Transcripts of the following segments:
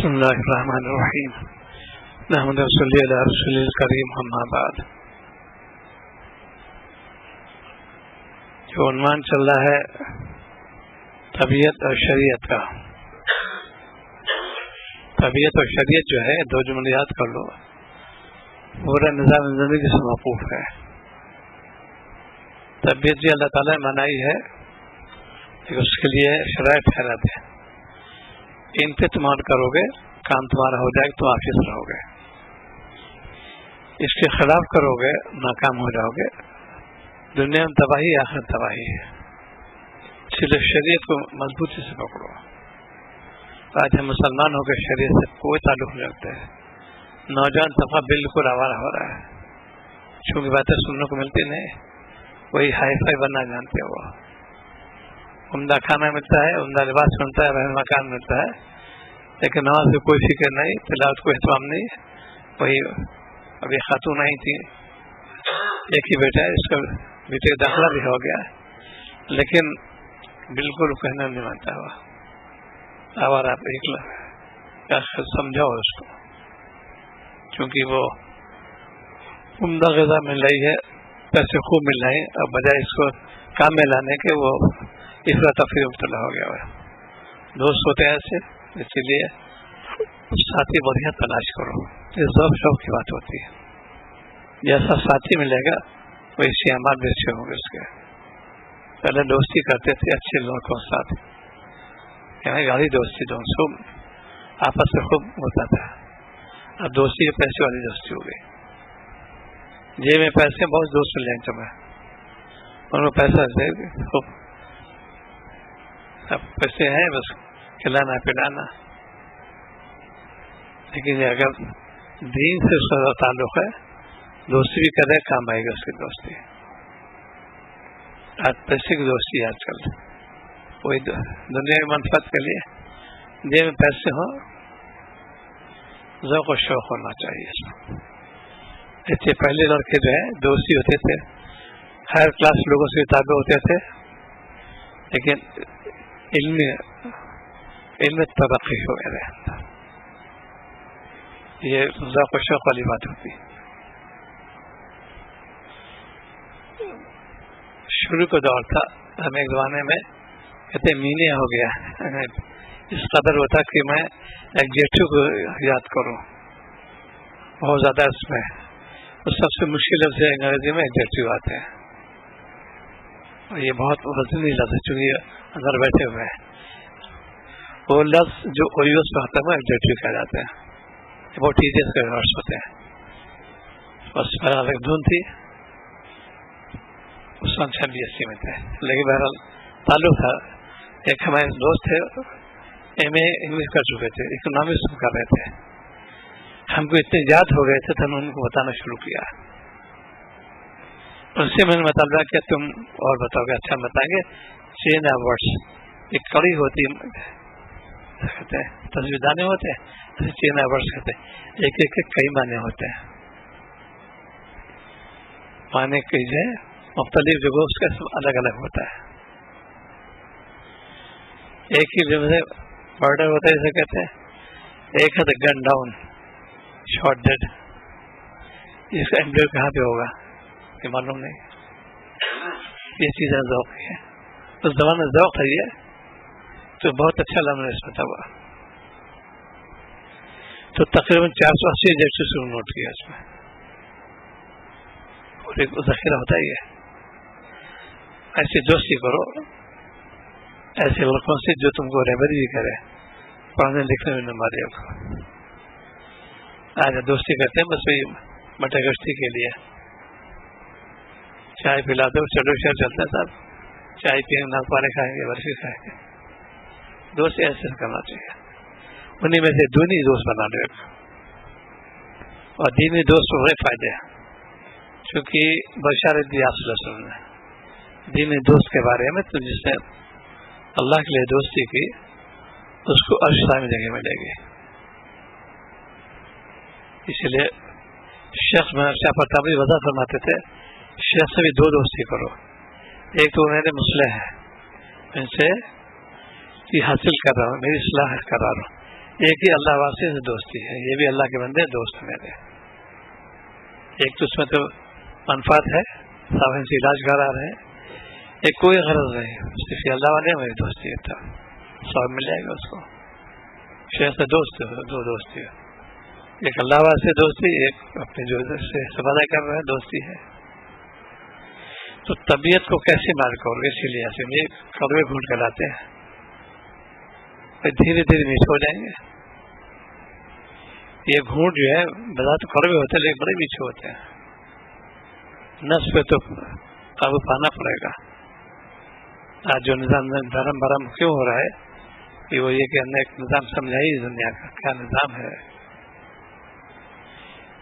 بسم اللہ الرحمن الرحیم نحمد صلی علی رسول الکریم اما بعد. جو عنوان چل رہا ہے طبیعت اور شریعت کا. طبیعت اور شریعت جو ہے دو جملے یاد کر لو، پورا نظام زندگی سے موقوف ہے. طبیعت بھی اللہ تعالیٰ نے بنائی ہے، اس کے لیے شرائط ٹھہراتے ہیں. ان پہ تم عمل کرو گے کام تمہارا ہو جائے گا، تم حافظ رہو گے. اس کے خلاف کرو گے ناکام ہو جاؤ گے. دنیا میں تباہی، آخرت تباہی ہے. اس لیے شریعت کو مضبوطی سے پکڑو. آج ہم مسلمان ہو کے شریعت سے کوئی تعلق نہیں رکھتے ہیں. نوجوان طبقہ بالکل آوارہ ہو رہا ہے، چونکہ باتیں سننے کو ملتی نہیں. وہی ہائی فائی بننا جانتے ہو. عمدہ کھانا ملتا ہے، عمدہ لباس ملتا ہے، رہن مکان ملتا ہے، لیکن نماز میں کوئی فکر نہیں، تلاوت کو اہتمام نہیں. وہی ابھی خاتون آئی تھی، ایک ہی بیٹا ہے، اس کا بیٹے کا داخلہ بھی ہو گیا، لیکن بالکل کہنا نہیں مانتا. ہوا آوارہ آپ سمجھاؤ اس کو، کیونکہ وہ عمدہ غذا مل رہی ہے، پیسے خوب مل رہے ہیں، اور بجائے اس کو کام میں لانے کے وہ افرا تفریح مبتلا ہو گیا ہے. دوست ہوتے ہیں ایسے، اسی لیے ساتھی بڑھیا تلاش کرو. یہ ذوق شوق کی بات ہوتی ہے. جیسا ساتھی ملے گا ویسے اعمال بھی اچھے ہوں گے. اس کے پہلے دوستی کرتے تھے اچھے لوگوں کے ساتھ، یعنی گاڑی دوستی جو سب آپس میں خوب ہوتا تھا. اب دوستی کے پیسے والی دوستی ہو گئی. جیب میں پیسے بہت دوست مل جائیں جمع، ان کو پیسہ دے خوب، اب پیسے ہیں بس کھلانا پلانا. لیکن اگر دین سے اس کا تعلق ہے، دوستی بھی کرے کام آئے گا اس کی دوستی. آج پیسے کی دوستی آج کل وہی دنیا کی منفعت کے لیے. جیب میں پیسے ہوں، ذوق و شوق ہونا چاہیے اس میں. ایسے پہلے لڑکے جو ہیں دوستی ہوتے تھے، ہائر کلاس لوگوں سے تابع ہوتے تھے، لیکن علم ترقی ہو گئے. یہ ذوق و شوق والی بات ہوتی. شروع کا دور تھا، ہم ایک زمانے میں کہتے مینیا ہو گیا، اس قدر ہوتا کہ میں ایک جیٹو کو یاد کروں. بہت زیادہ اس میں سب سے مشکل لفظ انگریزی میں ایگزیکٹو آتے ہیں، اور یہ بہت وزنی لفظ ہے چونکہ اندر بیٹھے ہوئے ہیں. وہ لفظ جو اوریوس میں ہوتا ہے وہ ایگزیکٹو کہا جاتے ہیں. بہت ایزی کے ورڈس ہوتے ہیں. بس بہرحال ایک دھن تھی، اس وقت 86 میں تھے، لیکن بہرحال تعلق تھا. ایک ہمارے دوست تھے، ایم اے انگلش کر چکے تھے، اکنامکس کر رہے تھے. ہم کو اتنے یاد ہو گئے تھے تو ہم ان کو بتانا شروع کیا. ان سے میں نے مطالبہ کیا تم اور بتاؤ گے. اچھا بتائیں گے. چین ورڈس ایک کڑی ہوتی کہتے ہیں، تصویر دانے ہوتے ہیں، چین ورڈس کہتے ہیں. ایک ایک کئی معنی ہوتے ہیں. معنی کیجیے مختلف جگہوں اس کا الگ الگ ہوتا ہے. ایک ہی جگہ برڈر ہوتا ہے، جیسے کہتے ہیں. ایک ہے گن ڈاؤن، شارٹ ڈیڈ. اس کا ایمبلر کہاں پہ ہوگا یہ معلوم نہیں. یہ چیزیں ذوق ہے، اس زمانے میں ذوق ہے. یہ تو بہت اچھا لمحہ اس میں تھا. تو تقریباً 480 جیسے سے نوٹ کیا اس میں، اور ایک ذخیرہ ہوتا ہی ہے. ایسی دوستی کرو ایسے لڑکوں سے جو تم کو رہبری بھی کرے، پڑھنے لکھنے میں نہ مارے. آج دوستی کرتے ہیں بس وہی مٹے گشتی کے لیے. چائے پلا دو، چلو شہر چلتے ہیں صاحب، چائے پیئیں گے، ناپارے کھائیں گے، برفی کھائیں گے. دوست ایسے کرنا چاہیے. انہیں میں سے دینی دوست بنا لو. اور دینی دوست کو بڑے فائدے ہیں، کیونکہ بشارت دی آپ نے دینی دوست کے بارے میں. تو جس نے اللہ کے لیے دوستی کی اس کو عرش میں جگہ ملے گی. اسی لیے شیخ شاہ پرتابی وضاح فرماتے تھے، شیخ سے بھی دو دوستی کرو. ایک تو میرے مسئلے ہیں، ان سے یہ حاصل کر رہا ہوں، میری اصلاح کر رہا ہوں. ایک ہی اللہ واسطے سے دوستی ہے، یہ بھی اللہ کے بندے دوست میرے. ایک تو اس میں تو منفعت ہے، صاحب سے علاج کرا رہے ہیں، ایک کوئی غرض نہیں، صرف اللہ والے میری دوستی ہے، سواب مل جائے گا اس کو. شیخ سے دوست دو دوستی ہے، ایک اللہ واسطے دوستی، ایک اپنے جو سے استفادہ کر رہے ہیں دوستی ہے. تو طبیعت کو کیسے مار کرو گے؟ اسی لیے ایسے یہ کڑوے گھونٹ کے لاتے ہیں، دھیرے دھیرے میٹھے ہو جائیں گے. یہ گھونٹ جو ہے بذات کڑوے ہوتے ہیں لیکن بڑے میٹھے ہوتے ہیں. نس پہ تو قابو پانا پڑے گا. آج جو نظام دھرم بھرم کیوں ہو رہا ہے کہ وہ یہ کہ ہم نے ایک نظام سمجھائی دنیا کا کیا نظام ہے.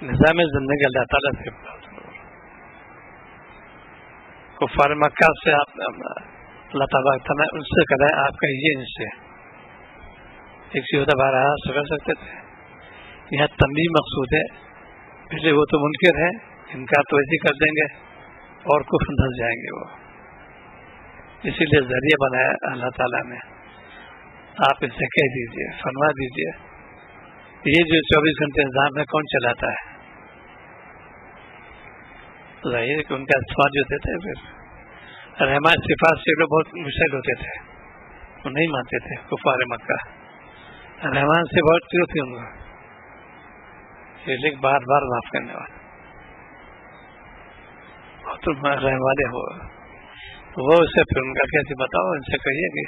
نظام زندگی اللہ تعالیٰ سے کفار مکہ سے آپ اللہ تعالیٰ ان سے کریں، آپ کہیے ان سے ایک چیز ہوتا بارہ کر سکتے تھے. یہاں تنبیہ مقصود ہے، اس لیے وہ تو منکر ہے، انکار تو ایسے کر دیں گے اور کفر دھس جائیں گے وہ. اسی لیے ذریعہ بنایا اللہ تعالیٰ نے. آپ ان سے کہہ دیجیے، فرما دیجیے یہ جو 24 گھنٹے نظام ہے کون چلاتا ہے؟ ظاہر کہ ان کا سوال جو دیتے پھر رحمان صفات سے لوگ بہت مشکل ہوتے تھے، وہ نہیں مانتے تھے کفار مکہ. رحمان سے بہت کیوں تھی ان کو، یہ لکھ بار بار معاف کرنے والے تم رہنے والے ہو. وہ اسے پھر ان کا کیسے بتاؤ، ان سے کہیے کہ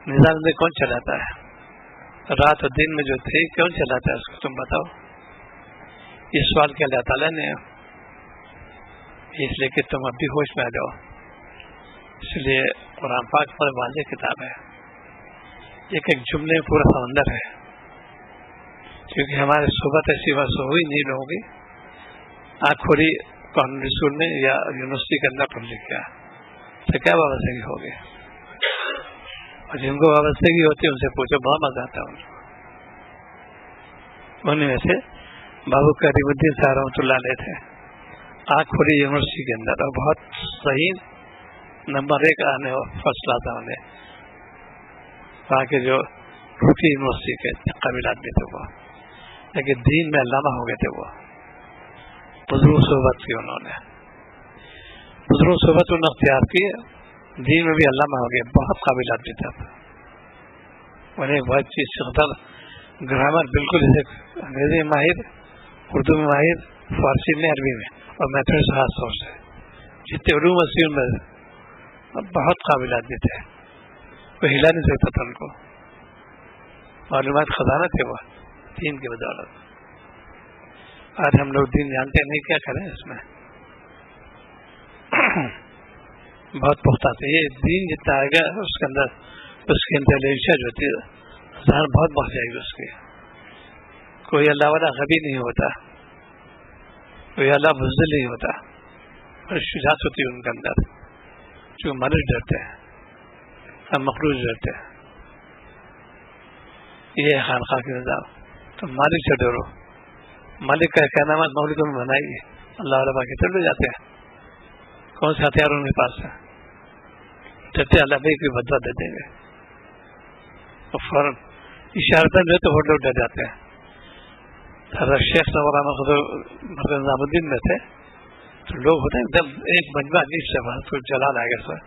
نظام میں کون چلاتا ہے، رات اور دن میں جو تھے کون چلاتا ہے اس کو تم بتاؤ. یہ سوال کیا اللہ تعالیٰ نے، اس لیے کہ تم اب بھی ہوش میں آ جاؤ. اس لیے قرآن پاک پر واضح کتاب ہے، ایک ایک جملے میں پورا سمندر ہے. کیونکہ ہماری صحبت ایسی بات ہوئی نہیں لوگوں کی آنکھ کھولی قانون رسول میں یا یونیورسٹی کے اندر پڑھ لکھ گیا تو کیا وابستگی ہوگی. اور جن کو وابستگی ہوتی ہے ان سے پوچھو، بہت مزہ آتا ہے. ان میں سے بابو کریم الدین صاحب رحمۃ اللہ علیہ تھے، آنکھ کھولی یونیورسٹی کے اندر اور بہت صحیح نمبر 1 آنے فرسٹ کلاس آنے. وہاں کے جو روٹی یونیورسٹی کے قابل آدمی تھے وہ، لیکن دین میں علامہ ہو گئے تھے. وہ بزرگ صحبت کی، انہوں نے بزرگ صحبت انہوں نے اختیار کی، دین میں بھی علامہ ہو گئے، بہت قابل آدمی تھا. انہیں بہت چیز سیکھتا، گرامر بالکل جیسے انگریزی میں ماہر، اردو میں ماہر، فارسی میں، عربی میں، اور میتھڈ خاص طور سے جتنے علوم وسیع میں بہت قابل آدمی تھے. کوئی ہلا نہیں سکتا تھا، ان کو معلومات خزانہ تھے وہ دین کی بدولت. آج ہم لوگ دین جانتے نہیں، کیا کریں اس میں. بہت پختہ سے یہ دین جتنا آئے گا اس کے اندر، اس کی انٹیلیجنس جو ہوتی ہے ذہن بہت بڑھ جائے گی اس کی. کوئی اللہ والا غبی نہیں ہوتا، کوئی اللہ بزدل نہیں ہوتا، اور شجاعت ہوتی ہے ان کے اندر. جو مالک ڈرتے ہیں اور مخلوق ڈرتے ہیں. یہ ہے خانقاہ کے نظام. تو مالک سے ڈرو، مالک کا کہنا مت مولوی میں بنائیے، اللہ علیہ کے چلے جاتے ہیں. کون سے ہتھیار ان کے پاس ہے، ڈرتے اللہ بھائی کی بدوا دے دیں گے. اور فوراً اشارتاً جو تو وہ لوگ ڈر جاتے ہیں. حضرت شیخ مرکز نظام الدین میں تھے تو لوگ ہوتے ہیں ایک دم ایک مجمع عجیب سے بات کو جلال آئے گا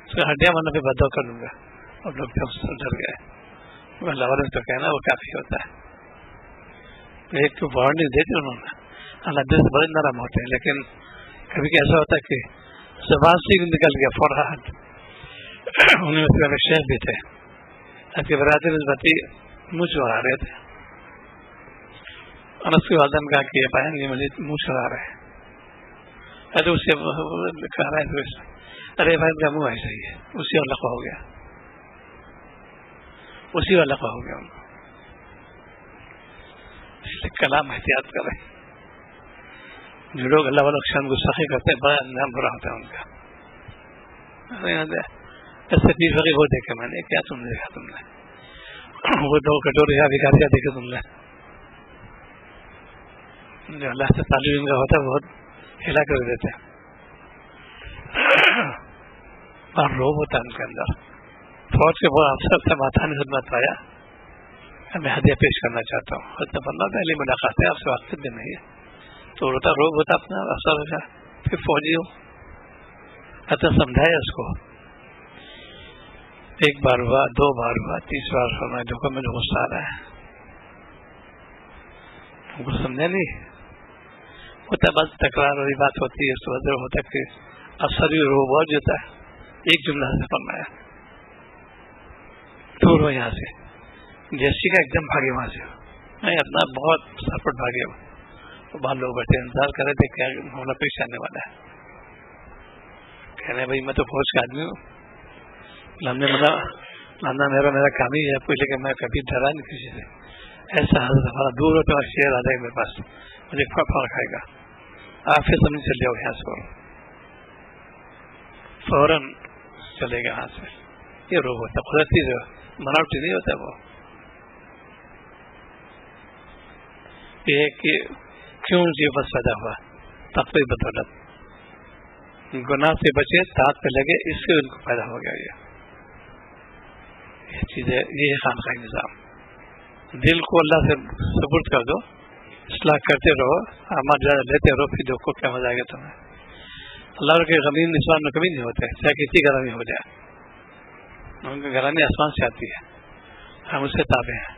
سر ہڈیاں بننے پہ بدوا کر لوں گا. اور لوگ ڈر گئے. اللہ والے تو کہنا وہ کافی ہوتا ہے. ایک تو وارننگ دیتے انہوں نے، اللہ دل سے بڑے نرم ہوتے ہیں، لیکن کبھی ایسا ہوتا ہے کہ زبان سے نکل گیا فوراً. انہیں میں سے شیخ بھی تھے، آپ کے برادری نسبتی منہ چڑھا رہے تھے، اور اس کے والدہ نے کہا کہ یہ پائیں گے مجھے منہ چڑھا رہے ہیں. ارے اسے کہہ رہا ہے ارے بھائی ان کا منہ ایسا ہی ہے، اسی والا ہو گیا، اسی والا ہو گیا. ان کو کلام احتیاط کریں. جو لوگ اللہ والا شان گستاخی کرتے ہیں بڑا انجام برا ہوتا ہے ان کا. ایسے چیز وغیرہ وہ دیکھے میں نے، کیا تم نے دیکھا، تم نے وہ دو کٹورے یا بھکاریاں دیکھے تم نے. جو اللہ سے تعلیم ان کا ہوتا ہے بہت ہلا کر دیتے ہیں، اور روب ہوتا ہے ان کے اندر. فوج کے بہت افسر سے ماتھا نے خدمت پایا، میں ہدیہ پیش کرنا چاہتا ہوں. حضرت نے فرمایا پہلی ملاقات ہے، آپ سے واقف بھی نہیں ہے. تو روتا روگ ہوتا اپنا اثر ہو جائے. پھر فوجی ہو حضرت سمجھایا اس کو. ایک بار ہوا، دو بار ہوا، تیس بار فرمایا دیکھو مجھے غصہ آ رہا ہے. ہم کو سمجھا نہیں ہوتا، بس تکرار والی بات ہوتی ہے. اس وجہ ہوتا ہے کہ اثر بھی روگ بہت ہوتا ہے. ایک جملہ سے فرمایا دور ہو یہاں سے. جیسی کا ایک دم بھاگے وہاں سے. میں اپنا بہت سرپٹ بھاگے. باہر لوگ بیٹھے انتظار کر رہے تھے کیا معاملہ پیش آنے والا ہے. کہنے بھائی میں تو فوج کا آدمی ہوں. ہم نے مطلب میرا کام ہی ہے پوچھ، لیکن میں کبھی ڈرا نہیں کسی سے. ایسا حضرت ہمارا دور ہوتا ہے شیر آ جائے میرے پاس، مجھے فرق کھائے گا. آپ پھر سمجھ چل جاؤ یہاں سے، فوراً چلے گا یہاں سے. یہ روگ ہوتا ہے قدرتی، بناوٹی نہیں ہوتا. وہ یہ کہ کیوں یہ بس پیدا ہوا تقوی بدولت، گناہ سے بچے دانت پہ لگے، اس سے ان کو پیدا ہو گیا. یہ چیزیں، یہ خانقاہی نظام. دل کو اللہ سے سپرد کر دو، اصلاح کرتے رہو، اعمال زیادہ لیتے رہو، پھر دیکھو کیا مزہ آئے گا تمہیں. اللہ کے غمین اسلام میں کبھی نہیں ہوتے، چاہے کسی گھرانے ہو جائے. ان کے گھرانے آسمان سے آتی ہے، ہم اس سے تابع ہیں.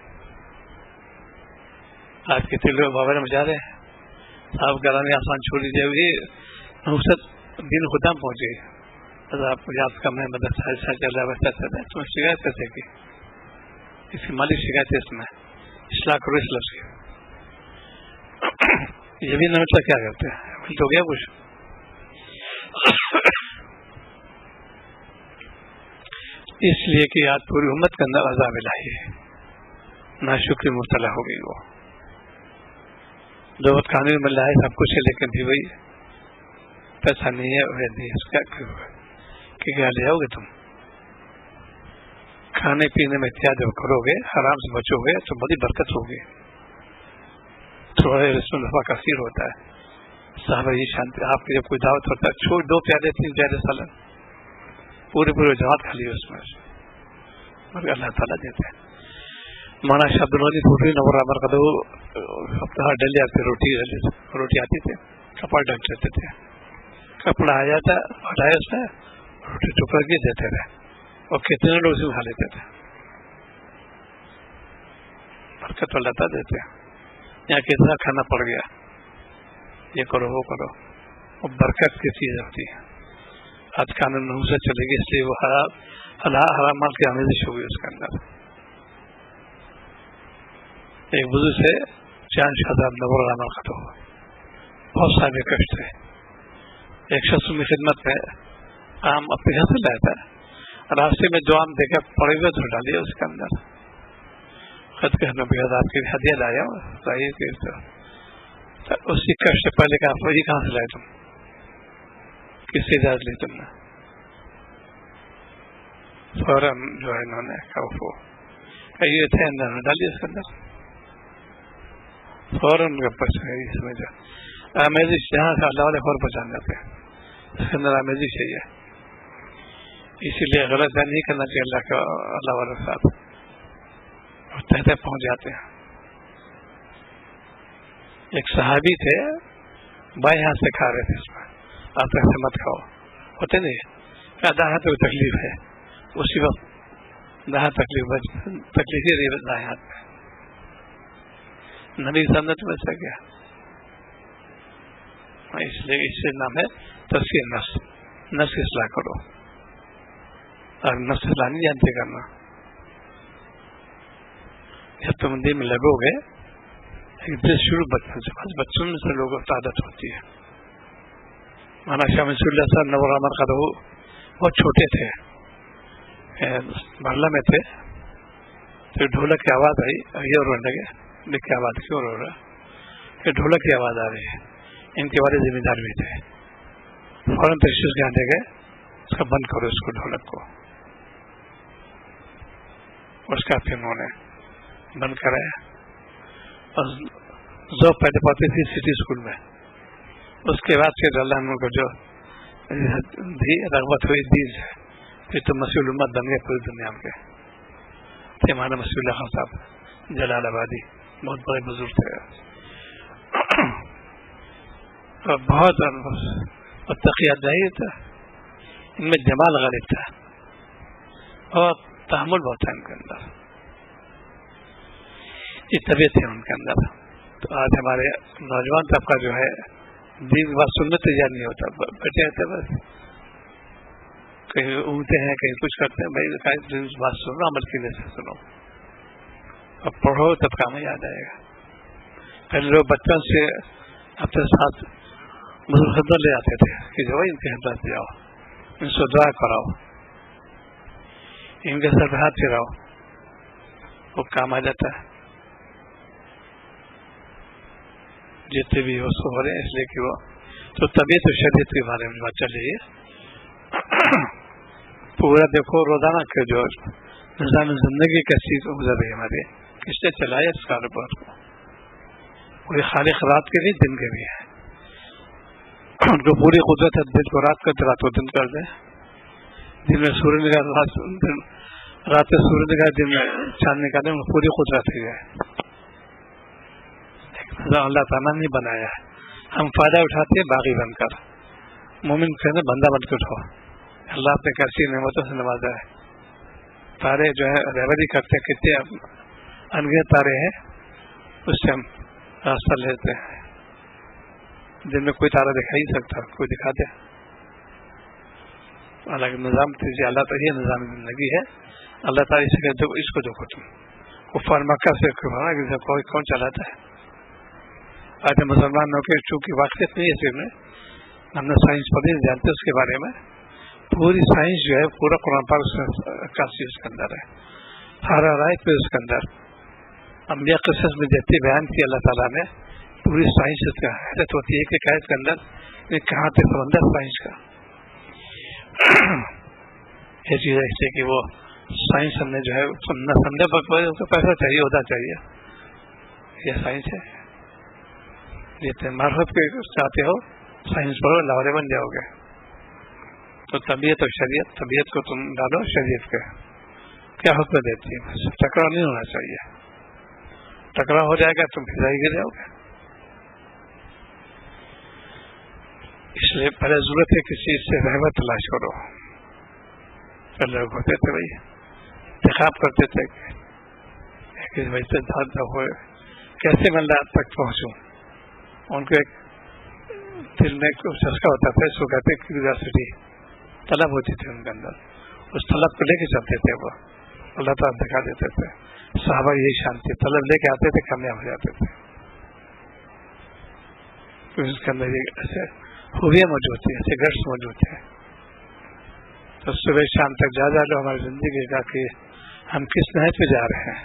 آج کتنے لوگ بابا میں جا رہے ہیں، آپ گھرانے آسمان چھوڑ دیجیے. نصرت دن خدا پہنچ گئی. آپ کو یاد کم ہے، مدرسہ ایسا چل رہا ہے ویسا چل رہا ہے. تمہیں شکایت کرتے کہ اس کی مالی شکایت ہے، اس میں اصلاح کرو اس لفظ کی. یہ بھی نہ مطلب کیا کرتے ہیں، ملت ہو گیا کچھ. اس لیے کہ آج پوری امت کے اندر عذاب الہی ہے، ناشکری مبتلا ہو گئی. وہ دو وقت کھانے میں مل رہا ہے، سب کچھ ہے، لیکن بھی وہی پیسہ نہیں ہے، وہ نہیں ہے. کیا کیا لے آؤ گے تم؟ کھانے پینے میں احتیاط جب کرو گے، حرام سے بچو گے تو بڑی برکت ہوگی. تھوڑا رسم الفا کثیر ہوتا ہے. صحابہ یہ شانتی، آپ کی جب کوئی دعوت ہوتا ہے، چھوڑ 2 پیالے 3 پیالے سالن، پورے جماعت کھا لی اس میں، مگر اللہ تعالیٰ دیتے ہیں. مانا شبد الولی پوری نور امر کا ہفتہ ڈلے آتے، روٹی آتی تھی، کپڑا ڈل دیتے تھے. کپڑا آ جاتا، ہٹایا اس میں روٹی ٹکڑ کے دیتے رہے، اور کتنے لوگ اسے کھا لیتے تھے. برکت اللہ تعالیٰ دیتے ہیں. یہاں کتنا کھانا پڑ گیا، یہ کرو وہ کرو، وہ برکت کی چیز ہوتی ہے. آج کھانے میں سے چلے گی، اس لیے وہ حرام مال کی آمیزش ہوگی اس کے اندر. ایک بزرگ سے چاند شاداب نور عمل ختم ہوا، بہت سارے کشٹ تھے. ایک شخص کی خدمت میں آم اپنے گھر سے لایا تھا، راستے میں 2 آم دیکھا پڑے ہوئے تو ڈالے اس کے اندر. خود کہنا بغیر آپ کی ہدیہ لایا ہوں. اسی کشٹ سے پہلے کہا وہی کہاں سے لائے تم، کس سے اجازت لی تم نے؟ فوراً جو ہے انہوں نے کہا یہ تھے اندر میں ڈالیے اس کے اندر. فوراً سمجھا آمیزش جہاں سے اللہ والے فوراً پہچان جاتے ہیں، اس کے اندر آمیزش چاہیے. اسی لیے غلط بیان نہیں کرنا چاہیے اللہ کا، اللہ والے کے ساتھ تحت پہنچ جاتے ہیں. ایک صحابی تھے، بائیں ہاتھ سے کھا رہے تھے، اس میں آپ ایسے مت کھاؤ، ہوتے نہیں کیا دائیں ہاتھ میں تکلیف ہے، اسی وقت دائیں تکلیف ہی دائیں ہاتھ میں. نبی سنت میں سے گیا، اس لیے اس سے نام ہے تزکیہ نفس. نفس کی اصلاح کرو، اور نفس اصلاح نہیں جانتے کرنا. جب تم دین میں لگو گے، شروع بچپن سے، بچپن سے لوگوں کی عادت ہوتی ہے. مولانا شاہ منصور اللہ صاحب نور عمر کا بہت چھوٹے تھے، بھرلا میں تھے. پھر ڈھولک کی آواز آئی، یہ رونے لگے، دیکھ کے آواز کیوں رو رہا ہے؟ پھر ڈھولک کی آواز آ رہی ہے. ان کے والے ذمہ دار بھی تھے، فوراً تشخیص کے آنے گئے، اس کا بند کرو اس کو، ڈھولک کو. اس کا پھر انہوں نے بند کرایا. اور جو پہلے پڑھتی تھی سٹی اسکول میں، اس کے بعد پھر اللہ نے کو جو رغبت ہوئی دین سے، پھر تو مسیح الامت بن گئے پوری دنیا کے. ہمارا مسیح اللہ خان صاحب جلال آبادی، بہت بڑے بزرگ تھے اور بہت تقیہ دہی تھا، ان میں جمال غالب تھا اور تحمل بہت تھا ان کے اندر، یہ طبیعت ہے ان کے اندر. تو آج ہمارے نوجوان طبقہ جو ہے دین کی بات سننے تیار نہیں ہوتا، بیٹھے رہتے بس، کہیں اونگتے ہیں کہیں کچھ کرتے ہیں. بھائی بات سنو، عمل کی وجہ سے سنو، اب پڑھو تب کام ہی آ جائے گا. پہلے لوگ بچپن سے اپنے ساتھ بزرگ خدمت لے آتے تھے کہ جو ان کی خدمت لے آؤ، ان سے دعا کراؤ، ان کے ساتھ ہاتھ پھراؤ، وہ کام آ جاتا ہے. جتنے بھی اس کو ہو رہے ہیں اس لیے کہ وہ تو طبیعت و شریعت کے بارے میں بات چل رہی ہے. پورا دیکھو روزانہ کے جو نظام زندگی کیسی گزر رہی ہے ہماری، کس نے چلایا اس کاروبار کو؟ کوئی خالق رات کے نہیں دن کے بھی ہے، ان کو پوری قدرت ہے، دن کو رات کرتے رات کو دن کر دیں، دن میں سورج نکال رات میں سورج نکال دن میں چاند نکالیں، پوری قدرت ہے. اللہ تعالیٰ نے بنایا ہے، ہم فائدہ اٹھاتے ہیں باغی بن کر. مومن کہنا بندہ بن کے اٹھو، اللہ اپنے کیسی نعمتوں سے نوازا ہے. تارے جو ہے رہبری کرتے ہیں، کتنے انگنت تارے ہیں، اس سے ہم راستہ لیتے ہیں. جن میں کوئی تارا دکھا ہی سکتا، کوئی دکھا دے. الگ نظام تیزی اللہ تعالیٰ، یہ نظام زندگی ہے. اللہ تعالیٰ اس کو دیکھو تم کفار مکہ سے کوئی کون چلاتا ہے؟ آج مسلمانوں کے چونکہ واقفیت نہیں ہے اس میں، ہم نے سائنس پڑھی جانتے اس کے بارے میں. پوری سائنس جو ہے پورا قرآن پاک کا اس کے اندر ہے، ہر آیت پہ اس کے اندر انبیاء قصص میں جتنی بیان کی اللہ تعالیٰ نے، پوری سائنس اس کا حیرت ہوتی ہے کہ آیت کے اندر یہ کہاں تک سمندر سائنس کا. یہ چیز ایسی کہ وہ سائنس ہم نے جو ہے نہ سمجھا، اس کو پیسہ چاہیے، ہوتا چاہیے. یہ سائنس ہے. جتنے معرفت کے چاہتے ہو سائنس پڑھو، لاہورے بن جاؤ گے. تو طبیعت اور شریعت، طبیعت کو تم ڈالو شریعت کے کیا حکم دیتی ہے. ٹکراؤ نہیں ہونا چاہیے، ٹکراؤ ہو جائے گا تم پھر گر جاؤ گے. اس لیے پہلے ضرورت ہے کسی چیز سے رحمت تلاش کرو. پہلے لوگ ہوتے تھے بھائی انتخاب کرتے تھے کہ کیسے میں اللہ تک پہنچوں. ان کو ایک دل میں چسکا ہوتا تھا، اس کو کہتے کیوریاسٹی، طلب ہوتی تھی ان کے اندر. اس طلب کو لے کے چلتے تھے، وہ اللہ تعالیٰ دکھا دیتے تھے. صحابہ یہی شانتی، طلب لے کے آتے تھے، کامیاب ہو جاتے تھے. اس کے اندر ایسے خوبیاں موجود تھی، ایسے گٹس موجود تھے. تو صبح شام تک جا لو ہماری زندگی کا کہ ہم کس نہج پہ جا رہے ہیں.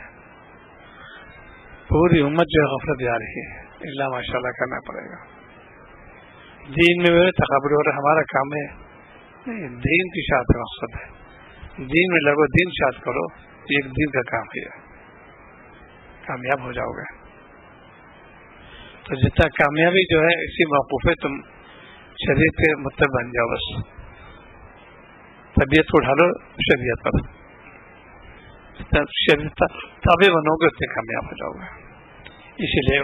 پوری امت جو ہے غفلت جا رہی ہے. اللہ ماشاء اللہ کرنا پڑے گا. دین میں تقابل ہو رہا، ہمارا کام ہے نہیں، دین کی شاعت مقصد ہے. دین میں لگو، دین شاعت کرو، ایک دین کا کام ہے، کامیاب ہو جاؤ گے. تو جتنا کامیابی جو ہے اسی موقف پہ تم شریعت کے مطلب بن جاؤ. بس طبیعت کو ڈھالو شریعت پر، شریعت تابع بنو گے اتنے کامیاب ہو جاؤ گے. اسی لیے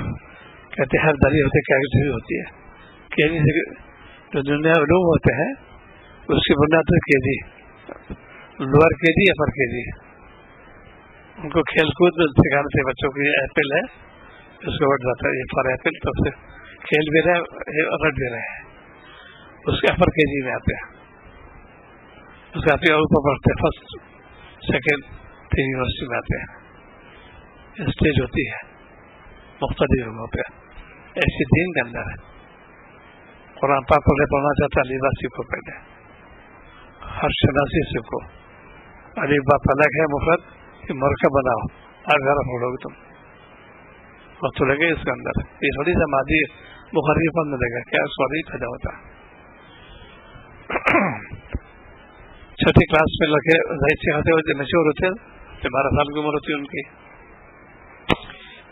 کہتے ہر دری ہوتے کیٹیگری ہوتی ہے. جو دنیا علوم ہوتے ہیں اس کی بنیاد کے جی لوور کے جی، اپر کے جی. ان کو کھیل کود میں سکھانے سے بچوں کی ایپل ہے اس کو بڑھ جاتا ہے، یہ فار ایپل، تو سے کھیل بھی رہے رٹ بھی رہے ہیں. اس کے اپر کے جی میں آتے ہیں، اس کے آتے اوپر پڑھتے ہیں، فرسٹ سیکنڈ تھرڈ یونیورسٹی میں آتے ہیں. اسٹیج ہوتی ہے مختلف جگہوں پہ. ایسی دین کے اندر ہے. قرآن پاک پڑھنا چاہتا ہے، الف با سیکھو، پہلے ہر شناسی سیکھو. الف با الگ ہے مفرد، مرکب بناؤ، ہر گھر پڑھو گے تم، وقت تو لگے اس کے اندر. یہ تھوڑی سا مادی بخاری پن میں لگے کیا سوال ہی پیدا ہوتا. چھٹی کلاس میں لڑکے ظاہر سکھاتے ہوتے مشہور ہوتے، 12 سال کی عمر ہوتی ہے ان کی،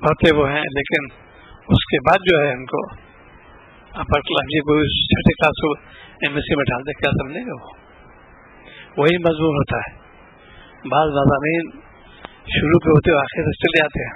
پڑھتے وہ ہیں. لیکن اس کے بعد جو ہے ان کو اپر کلاس کی کوئی چھٹی کلاس کو ایم ایس سی میں ڈال دے، کیا سمجھے گا؟ وہ وہی مضمون ہوتا ہے. بعض مضامین شروع کے ہوتے آخر سے چلے آتے ہیں،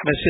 MSc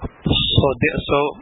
100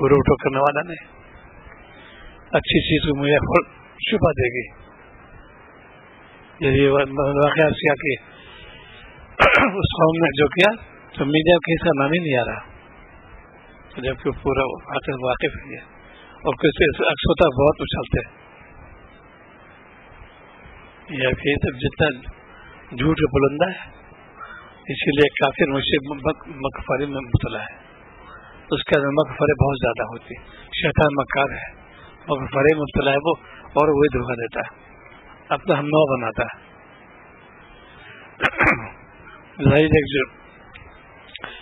وہ روک ٹوک کرنے والا نہیں, اچھی چیز کو مجھے شبہ دے گی. یہ واقعہ کیا کہ اس قوم نے جو کیا تو میڈیا کہیں کا نام ہی نہیں آ رہا, جبکہ پورا واقف ہے اور کسی اکثر بہت اچھلتے یا کہ جتنا جھوٹ بلندہ ہے اسی لیے کافر مکفرے میں مبتلا ہے, اس کے اندر مکفرے بہت زیادہ ہوتی, شیطان مکار ہے, مکفرے مبتلا ہے وہ, اور وہی دھوکہ دیتا ہے, اپنا ہم نو بناتا ہے. ظاہر ہے جو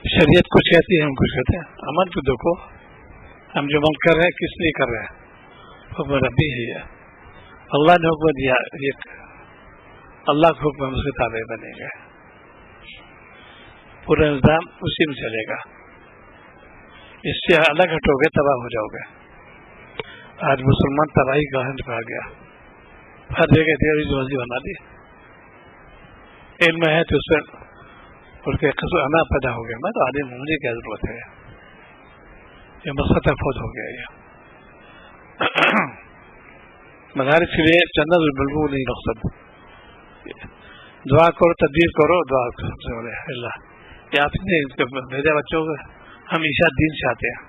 شریعت کچھ کہتی ہے ہم کچھ کہتے ہیں, عمل تو دیکھو ہم جو عمل کر رہے ہیں کس لیے کر رہے ہیں, حکم ربی ہی ہے, اللہ نے حکم دیا, اللہ کے حکم اس کے تابع بنے گا, پورا نظام اسی میں چلے گا, اس سے الگ ہٹو گے تباہ ہو جاؤ گے. آج مسلمان تباہی کا ہنٹ پا گیا, ہر جگہ تیری بازی بنا دی, علم ہے تو اس سے اس کے انا پیدا ہو گیا, میں تو عالم ہوں, مجھے کیا ضرورت ہے, یہ مسئلہ تحفظ ہو گیا. یہ مدارس کے لیے جنت بالکل نہیں مقصد, دعا کرو تدبیر کرو, دعا کرو اللہ یہ آپ نے بھیجا بچوں کو, ہم عیشا دین چاہتے ہیں,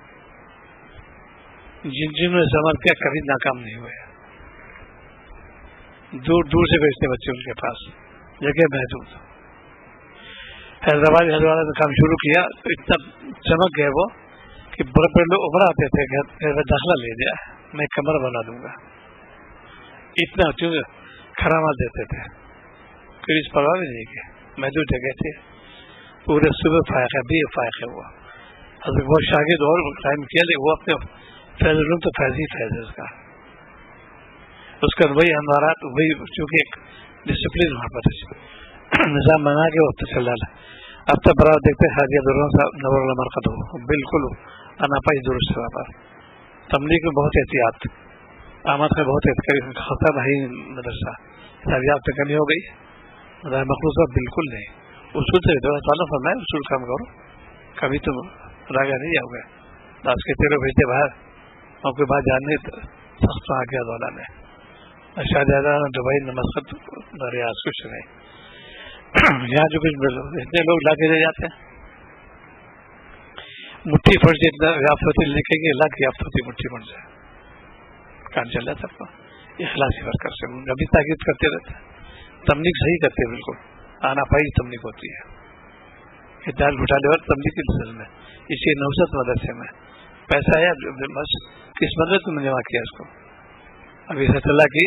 جنہوں نے عمل کیا کبھی ناکام نہیں ہوئے, دور دور سے بھیجتے بچے ان کے پاس, جگہ محدود. حیدرآباد نے کام شروع کیا تو اتنا چمک گئے وہ کہ بڑے بڑے لوگ ابھر آتے تھے کہ داخلہ لے دیا, میں کمرہ بنا دوں گا, اتنا خرامات دیتے تھے, کوئی اس پرواہ بھی نہیں کہ محدود جگہ تھے, پورے صبح فائق ہے بھی فائق ہے. وہ حضرت بہت شاگرد اور قائم کیا, لیکن وہ اپنے فیض علوم تو فیض ہی فیض ہے اس کا وہی امارات, وہی چونکہ ایک ڈسپلن وہاں پر نظام بنا کے وقت چل رہا ہے. اب تک برابر دیکھتے حاجی عبدالرحمان صاحب نور المرقد ہو بالکل اناپائی درست ہے, وہاں پر تبلیغ میں بہت احتیاط, آمد کا بہت احتیاط, خطہ بھائی مدرسہ تابعات پہ کمی ہو گئی, مخلوق بالکل نہیں, اصول سے تعلق فرمائے اصول کام کرو, کبھی تم راگا نہیں جاؤ گے. داس کے تیرے بھیجتے باہر اور کوئی بات جاننے سخت آ گیا دولا نے, شاہجہاں دبئی نمسخت ریاض کچھ نہیں, یہاں جو کچھ اتنے لوگ لا کے لے جاتے ہیں, مٹھی پھٹ سے اتنا یافتوتی لکھیں گے, لاکھ یافتوتی مٹھی پھٹ جائے, کام چل رہا ہے. اخلاصی ورکر سے ابھی تاکید کرتے رہتے, تبلیغ صحیح کرتے ہیں, بالکل آنا پائی تبلیغ ہوتی ہے. دال گھٹالے اور تبلیغ کی نسل میں, اسی نوسط مدرسے میں پیسہ آیا, بس کس مدرسے میں جمع کیا اس کو, ابھی صلی اللہ کی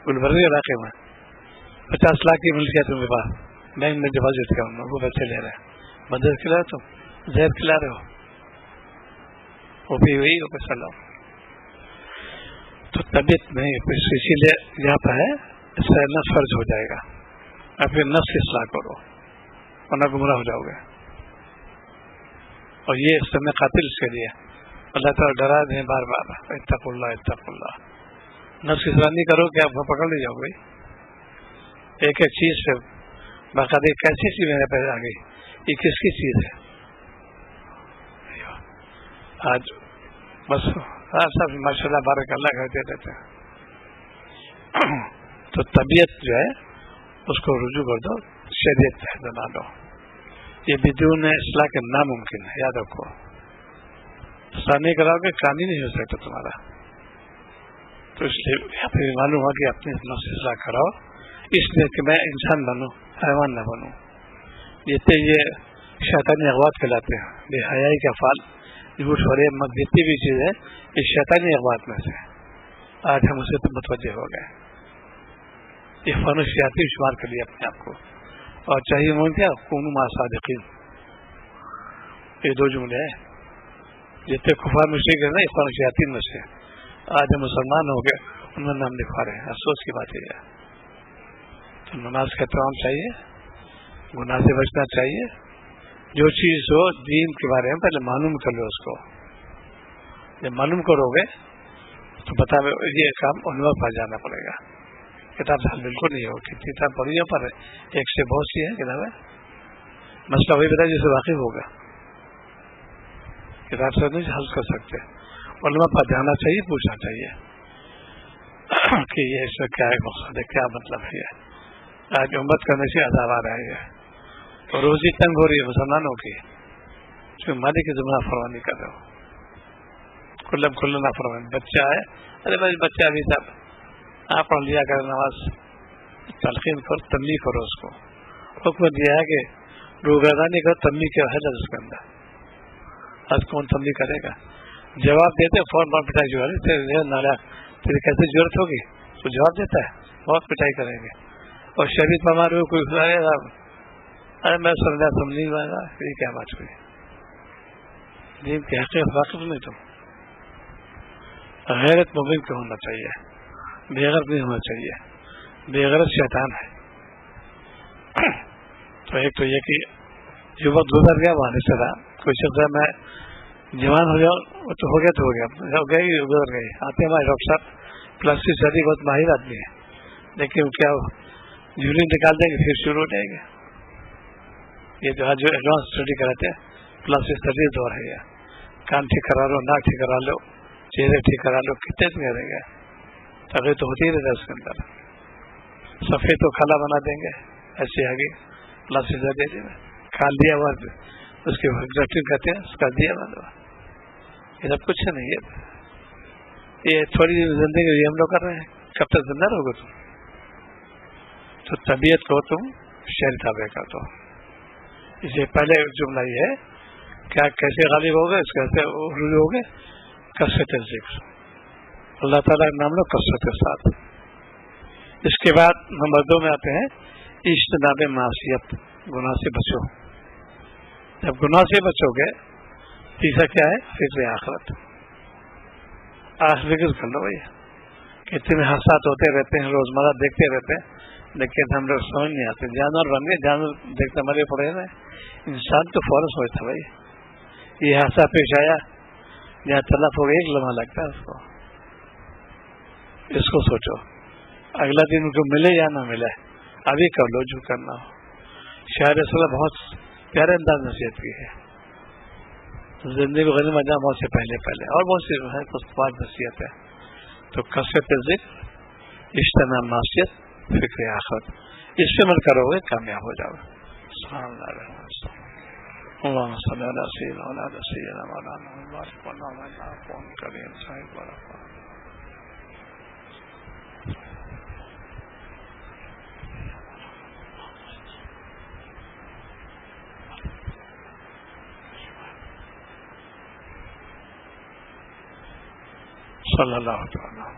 گلبرگہ علاقے میں 50 لاکھ کی ملکیت ان کے پاس, بینک میں ڈپازٹ کیا, ان کو پیسے لے رہے ہیں, مدرسے کھلا رہے, تم زہر کھلا رہے ہو, وہ بھی وہی ہو پیسہ لاؤ. تو طبیعت نہیں, اسی لیے یہاں پہ ہے اس سے نفس فرض ہو جائے گا, اور پھر نفس کی اصلاح کرو ورنہ گمراہ ہو جاؤ گے. اور یہ سمے قاتل اس کے لیے اللہ تعالیٰ ڈرا دیں بار بار, اتق اللہ اتق اللہ. نفس کی اصلاح نہیں کرو کہ آپ کو پکڑ نہیں جاؤ گے. ایک ایک چیز پہ باقاعدہ کیسی چیز میرے پیدا آ گئی, یہ کس کی چیز ہے آج, بس سب ماشاء اللہ بارک اللہ کرتے رہتے ہیں. تو طبیعت جو ہے اس کو رجوع کر دو, شریعت تحت بنا دو. یہ بدون اصلاح کے ناممکن ہے, یاد رکھو. اصلاح نہیں کراؤ گے کام ہی نہیں ہو سکتا تمہارا. تو اس لیے یہاں پہ معلوم ہوا کہ اپنے نفس اصلاح کراؤ, اس لیے کہ میں انسان بنوں, حیوان نہ بنوں. جتنے یہ شیطانی اغواط کہلاتے ہیں, بے حیائی کے افعال, جھوٹ فریب مت, جتنی بھی چیز ہے یہ شیطانی اغواط میں سے. آج ہم اسے متوجہ ہو گئے, یہ فن شیاطین شمار کر لیا اپنے آپ کو. اور چاہیے وہ کیا, کونوا مع صادقین, یہ دو جملے ہیں. جتنے کفار مشرک ہیں نا, یہ فن شیاطین میں سے. آج ہم مسلمان ہو گئے, ان میں نام لکھوا رہے ہیں. افسوس کی بات یہ ہے. تو نماز کا احترام چاہیے, گناہ سے بچنا چاہیے. جو چیز ہو دین کے بارے میں پہلے معلوم کر لو اس کو. جب معلوم کرو گے تو بتا یہ کام عنوان پر جانا پڑے گا. کتاب سے حل بالکل نہیں ہو, کتنی کتاب پڑھی پر ایک سے بہت سی ہے کتاب ہے. مسئلہ وہی بتایا جسے واقف ہوگا, کتاب سے نہیں حل کر سکتے. علماء پر جانا چاہیے، پوچھنا چاہیے کہ یہ اس میں کیا مقصد ہے، کیا مطلب ہے۔ آج امت کا نشے عذاب آ رہا ہے اور روزی تنگ ہو رہی ہے مسلمانوں کی، جو مالک کی ذمہ فرمانی کر رہے ہو، کھلم نافرمانی۔ بچہ ہے، ارے بھائی بچہ ابھی تک آپ پڑھ لیا کر نماز، تلقین کرو، تنبیہ کرو، اس کو حکم دیا ہے کہ روگردانی کرو، تنبیہ کیا ہے اس کے اندر۔ آج کون تنبیہ کرے گا؟ جواب دیتے فوراً پٹائی جو ہے نالا تیری کیسے ضرورت ہوگی تو جواب دیتا ہے، بہت پٹائی کریں گے۔ اور شریف ہمارے کوئی ارے میں سمجھا نہیں گا، یہ کیا بات ہوئی؟ دین کی حقیقت واقف نہیں تم۔ غیرت مومن کو ہونا چاہیے، بے غیرت نہیں ہونا چاہیے، بے غیرت شیطان ہے۔ تو ایک تو یہ کہ جو وقت گزر گیا وہاں سے رہا، کوئی شخص ہے میں جوان ہو جاؤ تو ہو گیا گزر گئی۔ آتے ہمارے ڈاکٹر صاحب پلاسٹک سرجری بہت ماہر آدمی ہے، لیکن کیا جھولی نکال دیں گے پھر شروع ہو جائے گا۔ یہ جو آج جو ایڈوانس اسٹڈی کراتے ہیں پلاسٹک سرجری دور ہے، کان ٹھیک کرا لو، ناک ٹھیک کرا لو، چہرے ٹھیک کرا لو، کتنے دن کریں گے؟ تغیر تو ہوتی ہی رہتا ہے اس کے اندر۔ سفید تو کالا بنا دیں گے، ایسے آگے پلاسٹک سرجری میں کھال دیا ہوا اس کے ڈاکٹر کہتے ہیں اس کا دیا ہوا، یہ سب کچھ نہیں ہے۔ یہ تھوڑی زندگی ہم لوگ کر رہے ہیں، کب تک زندہ رہو گے تم؟ تو طبیعت کو تم شہر تابع کر دو۔ اس سے پہلے جملہ یہ ہے کیا کیسے غالب ہوگا، اس کیسے عروج ہوگے؟ کثرت ذکر، اللہ تعالیٰ کا نام لو کثرت کے ساتھ۔ اس کے بعد نمبر 2 میں آتے ہیں اجتناب معصیت، گناہ سے بچو۔ جب گناہ سے بچو گے تیسرا کیا ہے؟ فکر آخرت۔ فکر کر لو بھائی، کتنے حادثات ہوتے رہتے ہیں، روزمرہ دیکھتے رہتے ہیں، لیکن ہم لوگ سمجھ نہیں آتے۔ جانور بن گئے، جانور دیکھتے مرے پڑے ہیں، انسان تو فوراً سوچتا بھائی یہ حادثہ پیش آیا، جہاں تلف ہو گئی، ایک لمحہ لگتا ہے اس کو سوچو، اگلا دن ان کو ملے یا نہ ملے، ابھی کر لو جو کرنا ہو۔ شاعر رسول بہت پیارے انداز نصیحت کی ہے، زندگی غنیمت موت سے پہلے اور بہت سی ہے کچھ بات نصیحت ہے۔ تو کثرت ذکر، اجتناب معصیت، فکر آخرت، اس پہ عمل کرو گے کامیاب ہو جاؤ گے۔ سبحان اللہ، اللہم صلی علی سیدنا مولانا سیدنا مولانا بارک اللہ کون کریم صاحب برکات۔ صلی اللہ علیہ وسلم۔